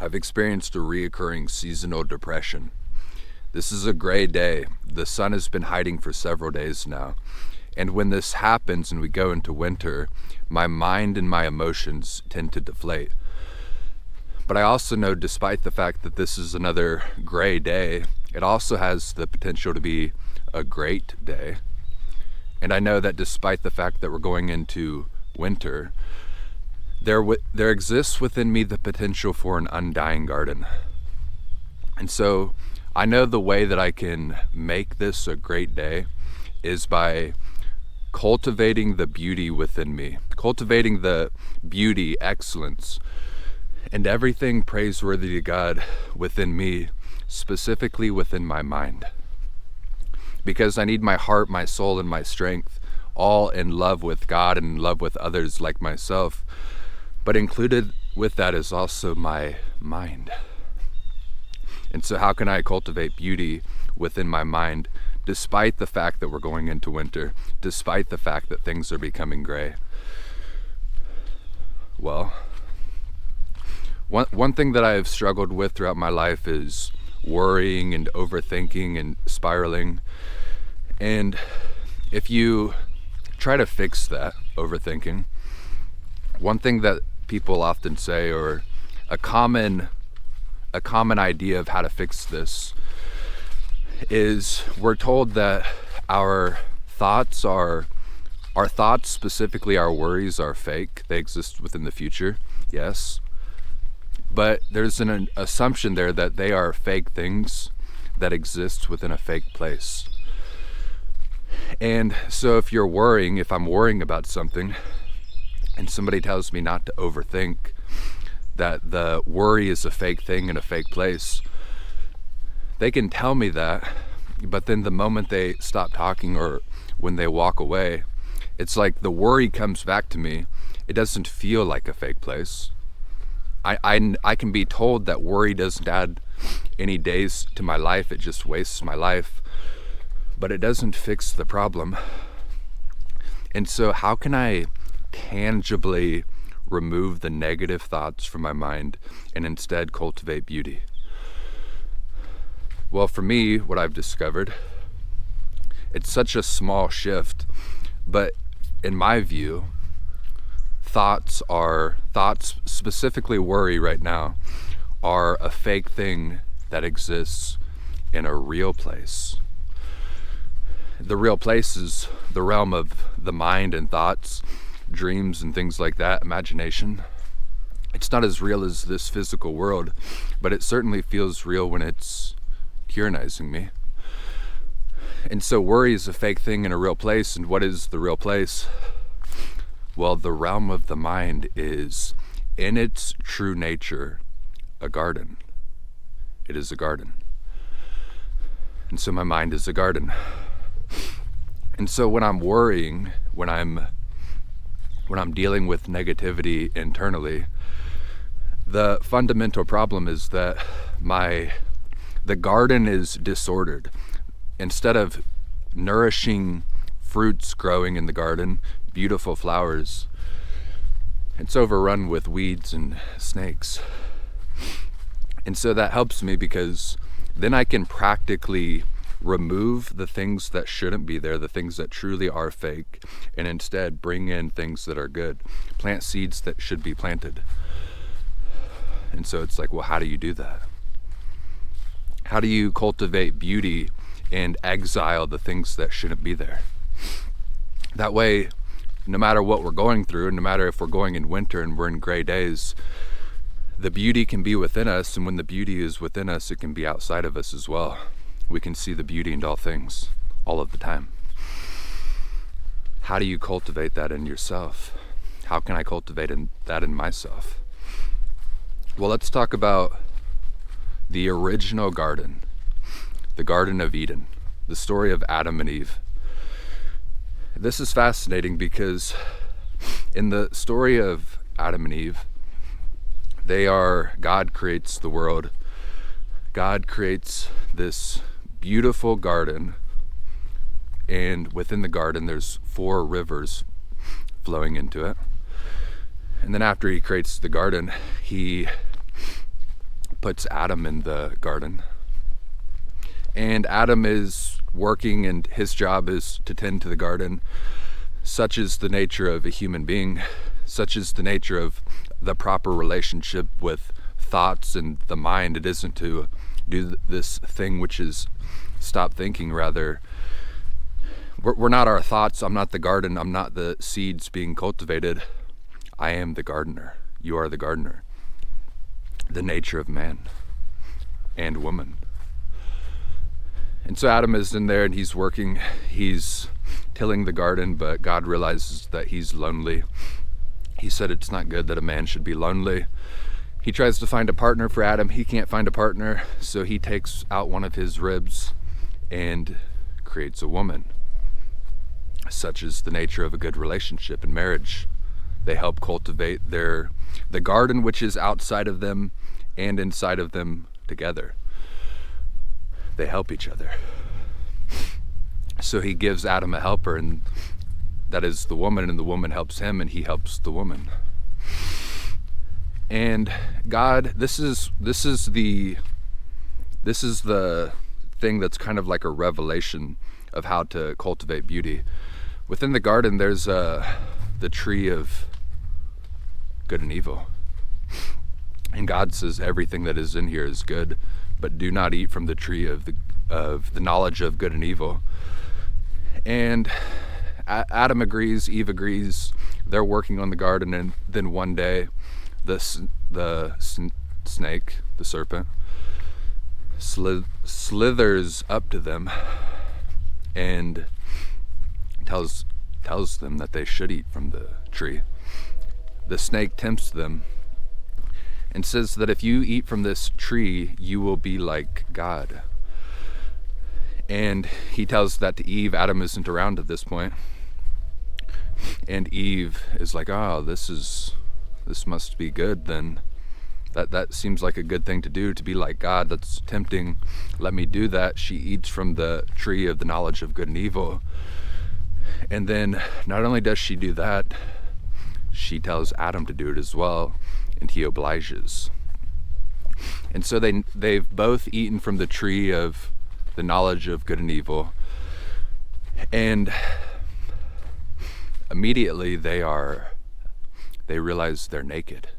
I've experienced a reoccurring seasonal depression. This is a gray day. The sun has been hiding for several days now. And when this happens and we go into winter, my mind and my emotions tend to deflate. But I also know, despite the fact that this is another gray day, it also has the potential to be a great day. And I know that despite the fact that we're going into winter, there exists within me the potential for an undying garden. And so I know the way that I can make this a great day is by cultivating the beauty within me, cultivating the beauty, excellence, and everything praiseworthy to God within me, specifically within my mind. Because I need my heart, my soul, and my strength all in love with God and in love with others like myself. But included with that is also my mind. And so how can I cultivate beauty within my mind, despite the fact that we're going into winter, despite the fact that things are becoming gray? Well, one thing that I've struggled with throughout my life is worrying and overthinking and spiraling. And if you try to fix that overthinking, one thing that people often say, or a common idea of how to fix this, is we're told that our thoughts, specifically our worries, are fake. They exist within the future, yes. But there's an assumption there that they are fake things that exist within a fake place. And so if I'm worrying about something, and somebody tells me not to overthink, that the worry is a fake thing in a fake place, they can tell me that, but then the moment they stop talking or when they walk away, it's like the worry comes back to me. It doesn't feel like a fake place. I can be told that worry doesn't add any days to my life, it just wastes my life, but it doesn't fix the problem. And so how can I tangibly remove the negative thoughts from my mind and instead cultivate beauty? Well, for me, what I've discovered, it's such a small shift, but in my view, thoughts, specifically worry right now, are a fake thing that exists in a real place. The real place is the realm of the mind and thoughts, dreams and things like that, imagination. It's not as real as this physical world, but it certainly feels real when it's tyrannizing me. And so worry is a fake thing in a real place. And what is the real place? Well, the realm of the mind is, in its true nature, a garden. It is a garden. And so my mind is a garden. And so when I'm worrying, when I'm dealing with negativity internally, the fundamental problem is that the garden is disordered. Instead of nourishing fruits growing in the garden, beautiful flowers, it's overrun with weeds and snakes. And so that helps me, because then I can practically remove the things that shouldn't be there, the things that truly are fake, and instead bring in things that are good. Plant seeds that should be planted. And so it's like, well, how do you do that? How do you cultivate beauty and exile the things that shouldn't be there? That way, no matter what we're going through, and no matter if we're going in winter and we're in gray days, the beauty can be within us, and when the beauty is within us, it can be outside of us as well. We can see the beauty in all things, all of the time. How do you cultivate that in yourself? How can I cultivate that in myself? Well, let's talk about the original garden, the Garden of Eden, the story of Adam and Eve. This is fascinating in the story of Adam and Eve, God creates the world. God creates this beautiful garden, and within the garden there's 4 rivers flowing into it. And then after he creates the garden, he puts Adam in the garden. And Adam is working, and his job is to tend to the garden. Such is the nature of a human being. Such is the nature of the proper relationship with thoughts and the mind. It isn't to do this thing which is stop thinking. Rather, we're not our thoughts. I'm not the garden. I'm not the seeds being cultivated. I am the gardener. You are the gardener. The nature of man and woman. And so Adam is in there and he's working. He's tilling the garden, but God realizes that he's lonely. He said it's not good that a man should be lonely. He tries to find a partner for Adam. He can't find a partner, so he takes out one of his ribs and creates a woman. Such is the nature of a good relationship and marriage. They help cultivate the garden which is outside of them and inside of them together. They help each other. So he gives Adam a helper, and that is the woman, and the woman helps him, and he helps the woman. And God, this is the thing that's kind of like a revelation of how to cultivate beauty. Within the garden, there's the tree of good and evil. And God says everything that is in here is good, but do not eat from the tree of the knowledge of good and evil. And Adam agrees, Eve agrees. They're working on the garden, and then one day the snake, the serpent, slithers up to them and tells them that they should eat from the tree. The snake tempts them and says that if you eat from this tree, you will be like God. And he tells that to Eve. Adam isn't around at this point. And Eve is like, oh, this must be good then. That seems like a good thing to do, to be like God. That's tempting. Let me do that. She eats from the tree of the knowledge of good and evil. And then not only does she do that, she tells Adam to do it as well, and he obliges. And so they've both eaten from the tree of the knowledge of good and evil, and immediately they realize they're naked,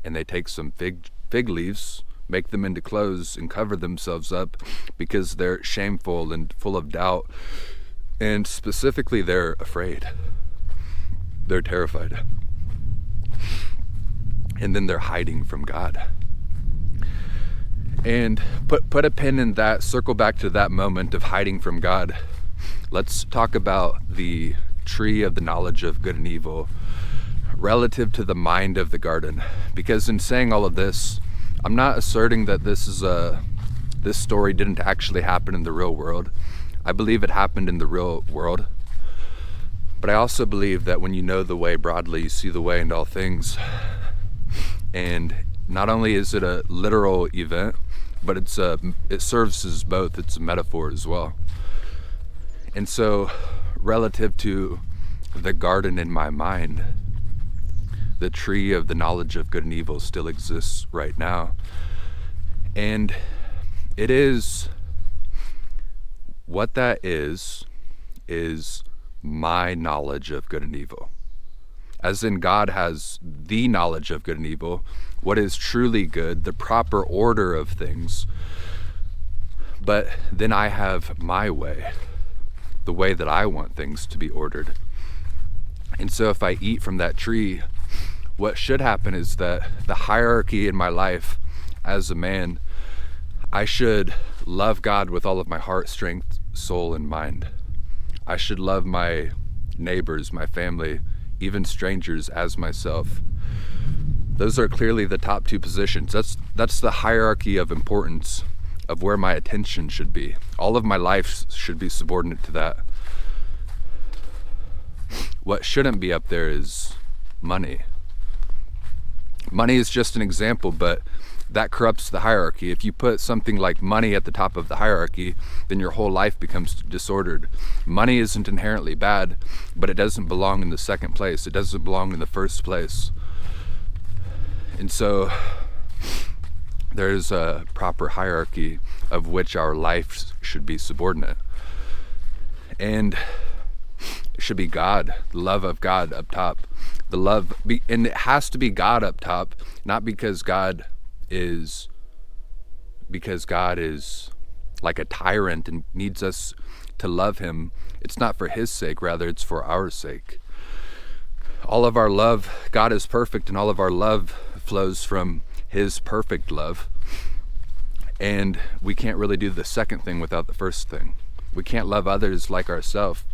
and they take some fig leaves, make them into clothes, and cover themselves up because they're shameful and full of doubt, and specifically they're afraid. They're terrified. And then they're hiding from God. And put a pin in that, circle back to that moment of hiding from God. Let's talk about the tree of the knowledge of good and evil relative to the mind of the garden. Because in saying all of this, I'm not asserting that this story didn't actually happen in the real world. I believe it happened in the real world. But I also believe that when you know the way broadly, you see the way in all things. And not only is it a literal event, but it serves as both. It's a metaphor as well. And so, relative to the garden in my mind, the tree of the knowledge of good and evil still exists right now. And it is, what that is my knowledge of good and evil. As in, God has the knowledge of good and evil, what is truly good, the proper order of things. But then I have my way, the way that I want things to be ordered. And so if I eat from that tree, what should happen is that the hierarchy in my life as a man, I should love God with all of my heart, strength, soul, and mind. I should love my neighbors, my family, even strangers as myself. Those are clearly the top two positions. That's the hierarchy of importance of where my attention should be. All of my life should be subordinate to that. What shouldn't be up there is money. Money is just an example, but that corrupts the hierarchy. If you put something like money at the top of the hierarchy, then your whole life becomes disordered. Money isn't inherently bad, but it doesn't belong in the second place. It doesn't belong in the first place. And so there's a proper hierarchy of which our life should be subordinate. And it should be God, the love of God up top. And it has to be God up top, not because God is like a tyrant and needs us to love him. It's not for his sake, rather it's for our sake. All of our love, God is perfect, and all of our love flows from his perfect love. And we can't really do the second thing without the first thing. We can't love others like ourselves.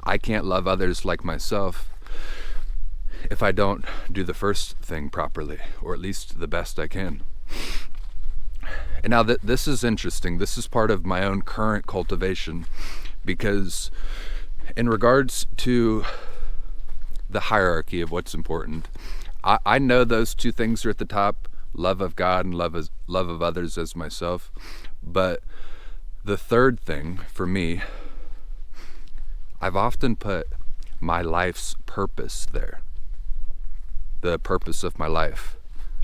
I can't love others like myself if I don't do the first thing properly, or at least the best I can. And now this is interesting. This is part of my own current cultivation, because in regards to the hierarchy of what's important, I know those two things are at the top, love of God and love of others as myself. But the third thing for me, I've often put my life's purpose there. The purpose of my life.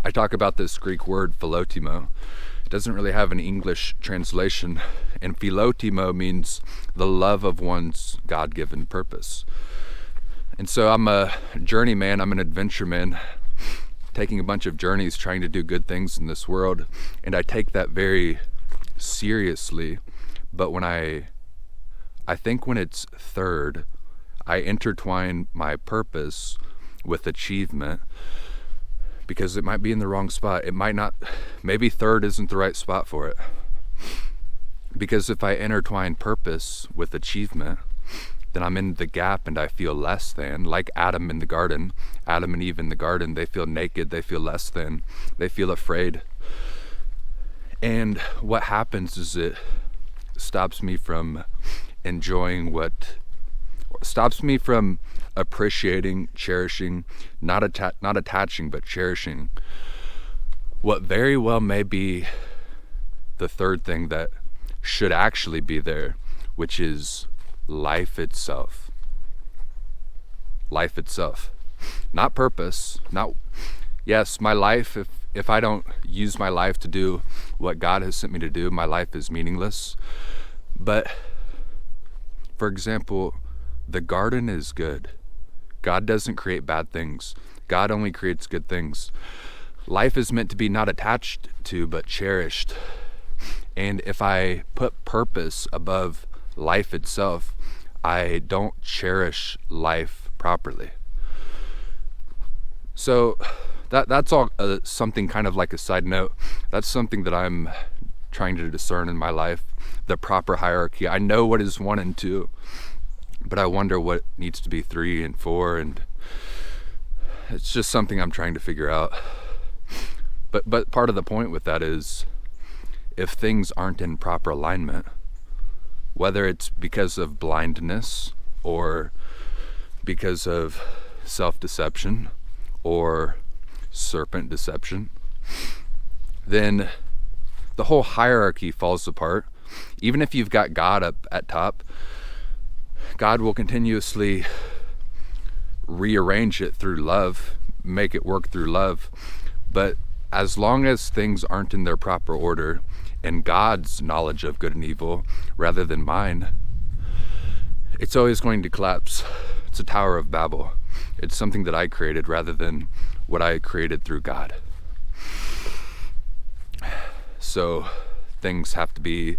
I talk about this Greek word philotimo. It doesn't really have an English translation, and philotimo means the love of one's God-given purpose. And so I'm a journeyman, I'm an adventure man, taking a bunch of journeys, trying to do good things in this world, and I take that very seriously. But when I think when it's third, I intertwine my purpose with achievement, because it might be in the wrong spot. It might not, maybe third isn't the right spot for it. Because if I intertwine purpose with achievement, then I'm in the gap and I feel less than. Like Adam in the garden, Adam and Eve in the garden, they feel naked, they feel less than, they feel afraid. And what happens is it stops me from enjoying stops me from appreciating, cherishing, not attaching, but cherishing what very well may be the third thing that should actually be there, which is life itself. Life itself. Not purpose, yes, my life, if I don't use my life to do what God has sent me to do, my life is meaningless. But, for example, the garden is good. God doesn't create bad things. God only creates good things. Life is meant to be not attached to, but cherished. And if I put purpose above life itself, I don't cherish life properly. So that's all something kind of like a side note. That's something that I'm trying to discern in my life, the proper hierarchy. I know what is 1 and 2, but I wonder what needs to be 3 and 4, and it's just something I'm trying to figure out. But part of the point with that is, if things aren't in proper alignment, whether it's because of blindness or because of self-deception or serpent deception, then the whole hierarchy falls apart. Even if you've got God up at top, God will continuously rearrange it through love, make it work through love. But as long as things aren't in their proper order, and God's knowledge of good and evil rather than mine, it's always going to collapse. It's a Tower of Babel. It's something that I created rather than what I created through God. So things have to be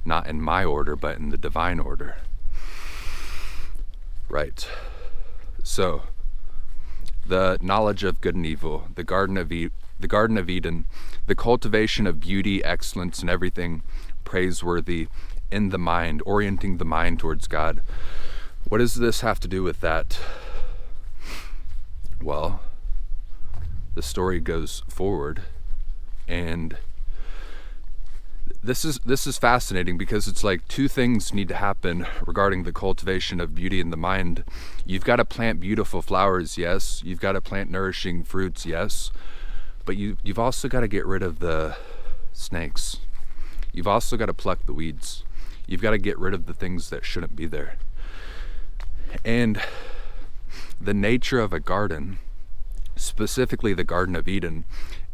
not in my order, but in the divine order. Right. So the knowledge of good and evil, the Garden of Eden, the cultivation of beauty, excellence, and everything praiseworthy in the mind, orienting the mind towards God. What does this have to do with that? Well, the story goes forward, and this is fascinating, because it's like two things need to happen regarding the cultivation of beauty in the mind. You've got to plant beautiful flowers, yes. You've got to plant nourishing fruits, yes. But you've also got to get rid of the snakes. You've also got to pluck the weeds. You've got to get rid of the things that shouldn't be there. And the nature of a garden, specifically the Garden of Eden,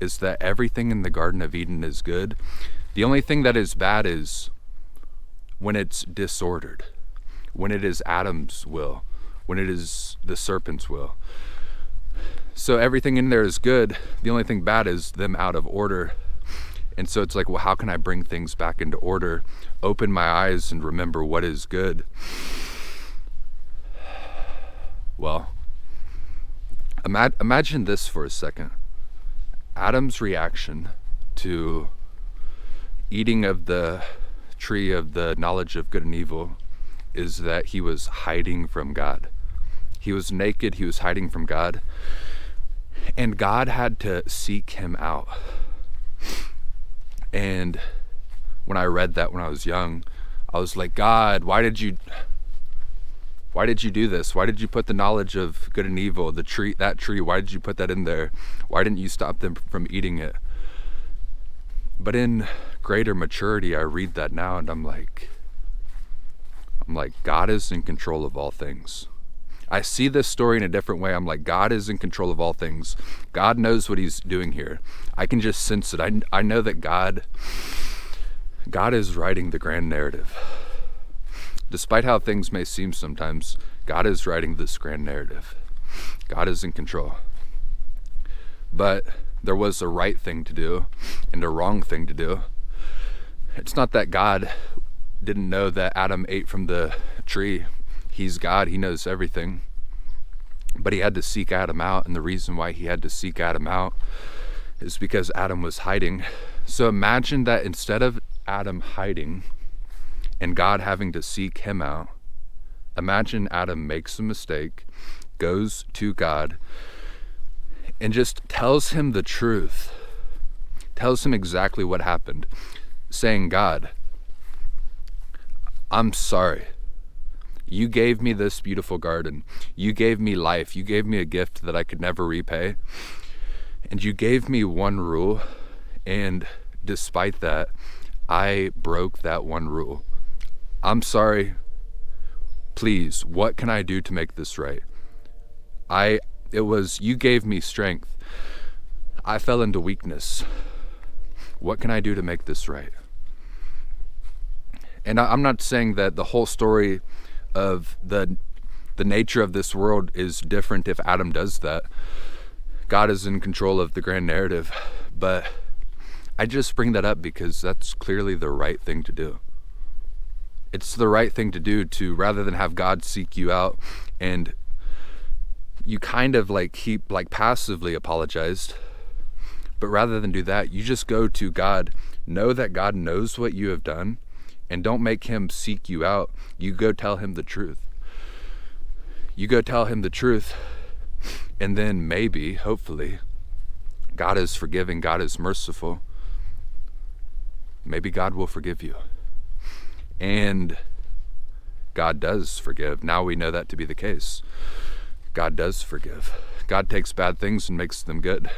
is that everything in the Garden of Eden is good. The only thing that is bad is when it's disordered, when it is Adam's will, when it is the serpent's will. So everything in there is good. The only thing bad is them out of order. And so it's like, well, how can I bring things back into order? Open my eyes and remember what is good. Well, imagine this for a second. Adam's reaction to eating of the tree of the knowledge of good and evil is that he was hiding from God. He was naked, he was hiding from God, and God had to seek him out. And when I read that when I was young, I was like, God, why did you do this? Why did you put the knowledge of good and evil, that tree, why did you put that in there? Why didn't you stop them from eating it? But in greater maturity, I read that now and I'm like, God is in control of all things. I see this story in a different way. I'm like, God is in control of all things. God knows what he's doing here. I can just sense it. I know that God is writing the grand narrative. Despite how things may seem sometimes, God is writing this grand narrative. God is in control. But there was a right thing to do and a wrong thing to do. It's not that God didn't know that Adam ate from the tree. He's God, he knows everything. But he had to seek Adam out, and the reason why he had to seek Adam out is because Adam was hiding. So imagine that instead of Adam hiding and God having to seek him out, imagine Adam makes a mistake, goes to God, and just tells him the truth, tells him exactly what happened, saying, God, I'm sorry. You gave me this beautiful garden. You gave me life. You gave me a gift that I could never repay. And you gave me one rule. And despite that, I broke that one rule. I'm sorry. Please, what can I do to make this right? You gave me strength. I fell into weakness. What can I do to make this right? And I'm not saying that the whole story of the nature of this world is different if Adam does that. God is in control of the grand narrative. But I just bring that up because that's clearly the right thing to do. It's the right thing to do, to rather than have God seek you out and you kind of keep passively apologized. But rather than do that, you just go to God, know that God knows what you have done, and don't make him seek you out. You go tell him the truth. You go tell him the truth, and then maybe, hopefully, God is forgiving, God is merciful. Maybe God will forgive you. And God does forgive. Now we know that to be the case. God does forgive. God takes bad things and makes them good.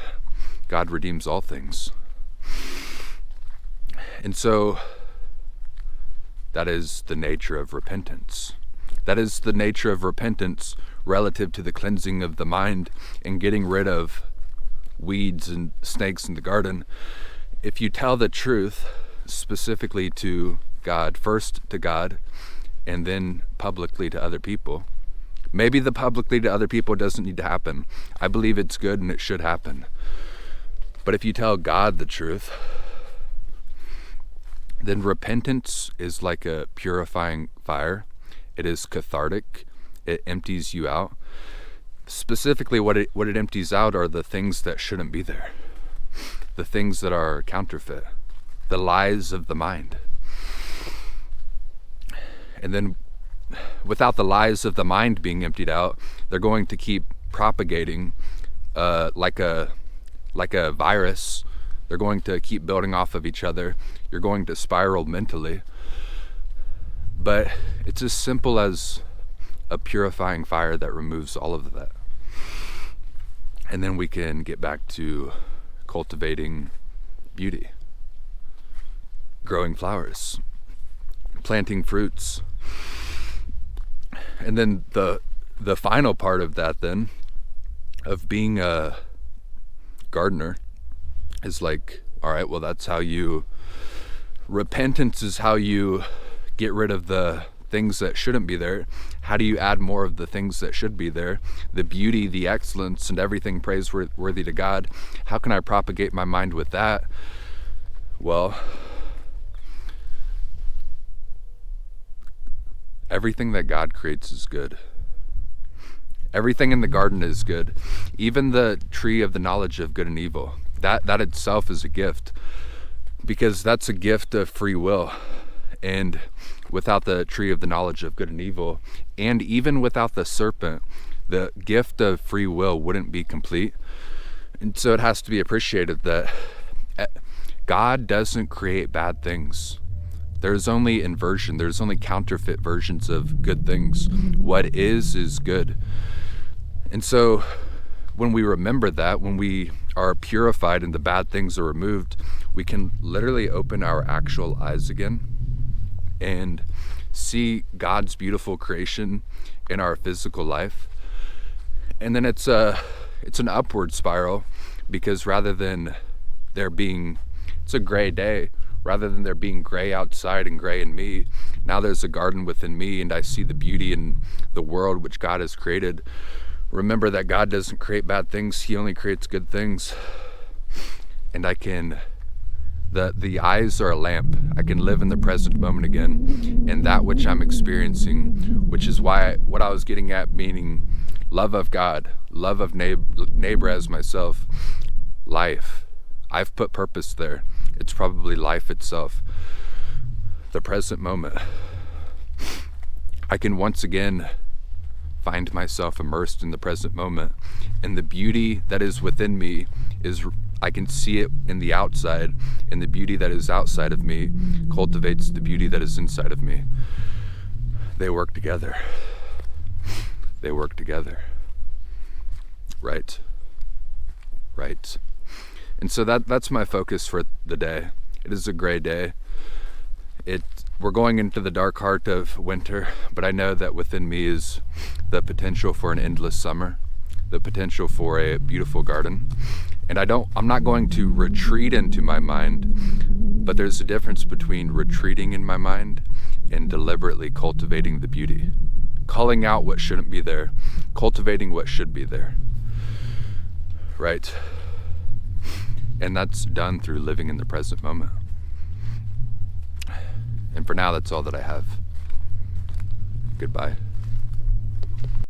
God redeems all things. And so that is the nature of repentance. That is the nature of repentance relative to the cleansing of the mind and getting rid of weeds and snakes in the garden. If you tell the truth specifically to God, first to God, and then publicly to other people. Maybe the publicly to other people doesn't need to happen. I believe it's good and it should happen. But if you tell God the truth, then repentance is like a purifying fire. It is cathartic. It empties you out. Specifically, what it empties out are the things that shouldn't be there. The things that are counterfeit. The lies of the mind. And then without the lies of the mind being emptied out, they're going to keep propagating like a virus. They're going to keep building off of each other. You're going to spiral mentally. But it's as simple as a purifying fire that removes all of that. And then we can get back to cultivating beauty, growing flowers, planting fruits. And then the final part of that then, of being a gardener, is like, all right, well, that's how you, repentance is how you get rid of the things that shouldn't be there. How do you add more of the things that should be there? The beauty, the excellence, and everything praiseworthy to God. How can I propagate my mind with that? Well, everything that God creates is good. Everything in the garden is good. Even the tree of the knowledge of good and evil. That itself is a gift, because that's a gift of free will. And without the tree of the knowledge of good and evil, and even without the serpent, the gift of free will wouldn't be complete. And so it has to be appreciated that God doesn't create bad things. There's only inversion. There's only counterfeit versions of good things. What is good. And so when we remember that, when we are purified and the bad things are removed, we can literally open our actual eyes again and see God's beautiful creation in our physical life. And then it's an upward spiral, because rather than there being, it's a gray day, rather than there being gray outside and gray in me, now there's a garden within me, and I see the beauty in the world which God has created. Remember that God doesn't create bad things, He only creates good things. And I can, the eyes are a lamp. I can live in the present moment again, and that which I'm experiencing, which is why what I was getting at, meaning love of God, love of neighbor as myself, life. I've put purpose there. It's probably life itself. The present moment. I can once again find myself immersed in the present moment, and the beauty that is within me is, I can see it in the outside, and the beauty that is outside of me cultivates the beauty that is inside of me. They work together. They work together. Right. And so that's my focus for the day. It is a gray day. We're going into the dark heart of winter, but I know that within me is the potential for an endless summer, the potential for a beautiful garden. And I'm not going to retreat into my mind, but there's a difference between retreating in my mind and deliberately cultivating the beauty, calling out what shouldn't be there, cultivating what should be there. Right? And that's done through living in the present moment. And for now, that's all that I have. Goodbye.